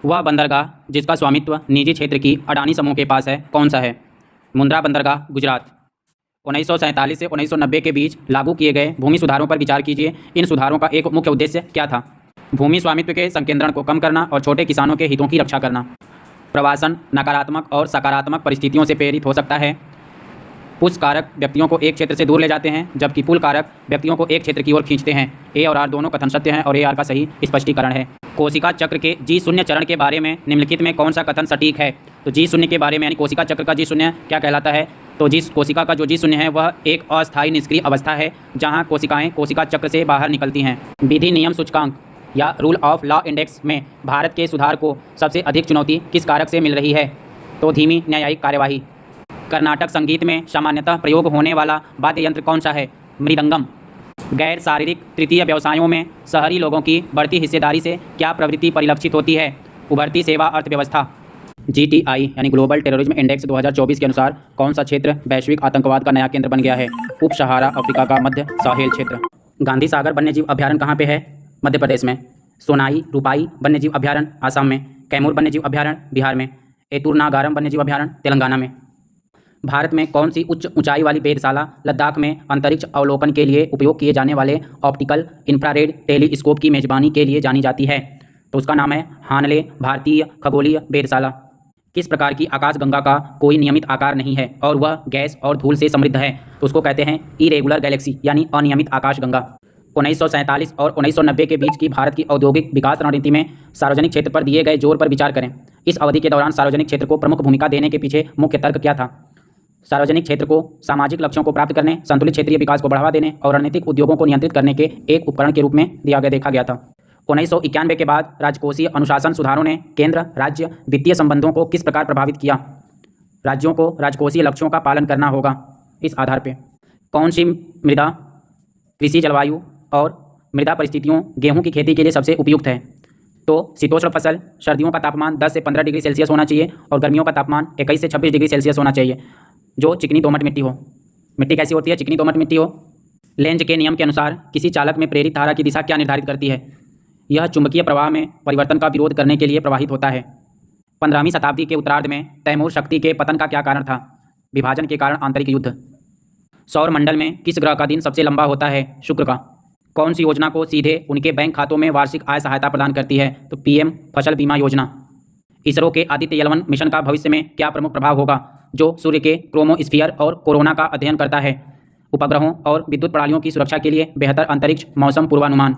वह बंदरगाह जिसका स्वामित्व निजी क्षेत्र की अडानी समूह के पास है कौन सा है? मुंद्रा बंदरगाह, गुजरात। 1947 से 1990 के बीच लागू किए गए भूमि सुधारों पर विचार कीजिए। इन सुधारों का एक मुख्य उद्देश्य क्या था? भूमि स्वामित्व के संकेंद्रण को कम करना और छोटे किसानों के हितों की रक्षा करना। प्रवासन नकारात्मक और सकारात्मक परिस्थितियों से प्रेरित हो सकता है। पुश कारक व्यक्तियों को एक क्षेत्र से दूर ले जाते हैं, जबकि पुल कारक व्यक्तियों को एक क्षेत्र की ओर खींचते हैं। ए और आर दोनों कथन सत्य हैं और ए आर का सही स्पष्टीकरण है। कोशिका चक्र के G0 चरण के बारे में निम्नलिखित में कौन सा कथन सटीक है? तो G0 के बारे में यानी कोशिका चक्र का G0 क्या कहलाता है? तो कोशिका का जो G0 है वह एक अस्थायी निष्क्रिय अवस्था है जहाँ कोशिकाएँ कोशिका चक्र से बाहर निकलती हैं। विधि नियम सूचकांक या रूल ऑफ लॉ इंडेक्स में भारत के सुधार को सबसे अधिक चुनौती किस कारक से मिल रही है? तो धीमी न्यायिक कार्यवाही। कर्नाटक संगीत में सामान्यतः प्रयोग होने वाला वाद्य यंत्र कौन सा है? मृदंगम। गैर शारीरिक तृतीय व्यवसायों में शहरी लोगों की बढ़ती हिस्सेदारी से क्या प्रवृत्ति परिलक्षित होती है? उभरती सेवा अर्थव्यवस्था। GTI यानी ग्लोबल टेररिज्म इंडेक्स 2024 के अनुसार कौन सा क्षेत्र वैश्विक आतंकवाद का नया केंद्र बन गया है? उप सहारा अफ्रीका का मध्य साहेल क्षेत्र। गांधी सागर वन्यजीव अभ्यारण्य कहाँ पे है? मध्य प्रदेश में। सोनाई रूपाई वन्यजीव अभ्यारण्य आसाम में। कैमूर वन्यजीव अभ्यारण्य बिहार में। एतुरनागारम वन्यजीव अभ्यारण्य तेलंगाना में। भारत में कौन सी उच्च ऊंचाई वाली वेधशाला लद्दाख में अंतरिक्ष अवलोकन के लिए उपयोग किए जाने वाले ऑप्टिकल इंफ्रारेड टेलीस्कोप की मेजबानी के लिए जानी जाती है? तो उसका नाम है हानले भारतीय खगोलीय वेधशाला। किस प्रकार की आकाशगंगा का कोई नियमित आकार नहीं है और वह गैस और धूल से समृद्ध है? तो उसको कहते हैं इरेगुलर गैलेक्सी यानी अनियमित आकाशगंगा। 1947 और 1990 के बीच की भारत की औद्योगिक विकास रणनीति में सार्वजनिक क्षेत्र पर दिए गए जोर पर विचार करें। इस अवधि के दौरान सार्वजनिक क्षेत्र को प्रमुख भूमिका देने के पीछे मुख्य तर्क क्या था? सार्वजनिक क्षेत्र को सामाजिक लक्ष्यों को प्राप्त करने, संतुलित क्षेत्रीय विकास को बढ़ावा देने और रणनीतिक उद्योगों को नियंत्रित करने के एक उपकरण के रूप में देखा गया था। 1991 के बाद राजकोषीय अनुशासन सुधारों ने केंद्र राज्य वित्तीय संबंधों को किस प्रकार प्रभावित किया? राज्यों को राजकोषीय लक्ष्यों का पालन करना होगा। इस आधार पर कौन सी मृदा, कृषि, जलवायु और मृदा परिस्थितियों गेहूं की खेती के लिए सबसे उपयुक्त है? तो शीतोष्ण फसल, सर्दियों का तापमान 10 से 15 डिग्री सेल्सियस होना चाहिए और गर्मियों का तापमान 21 से 26 डिग्री सेल्सियस होना चाहिए। जो चिकनी दोमट मिट्टी हो। मिट्टी कैसी होती है? चिकनी दोमट मिट्टी हो। लेंज के नियम के अनुसार किसी चालक में प्रेरित धारा की दिशा क्या निर्धारित करती है? यह चुंबकीय प्रवाह में परिवर्तन का विरोध करने के लिए प्रवाहित होता है। 15वीं शताब्दी के उत्तरार्ध में तैमूर शक्ति के पतन का क्या कारण था? विभाजन के कारण आंतरिक युद्ध। सौर मंडल में किस ग्रह का दिन सबसे लंबा होता है? शुक्र का। कौन सी योजना को सीधे उनके बैंक खातों में वार्षिक आय सहायता प्रदान करती है? तो PM फसल बीमा योजना। इसरो के आदित्य L1 मिशन का भविष्य में क्या प्रमुख प्रभाव होगा? जो सूर्य के क्रोमोस्फीयर और कोरोना का अध्ययन करता है। उपग्रहों और विद्युत प्रणालियों की सुरक्षा के लिए बेहतर अंतरिक्ष मौसम पूर्वानुमान।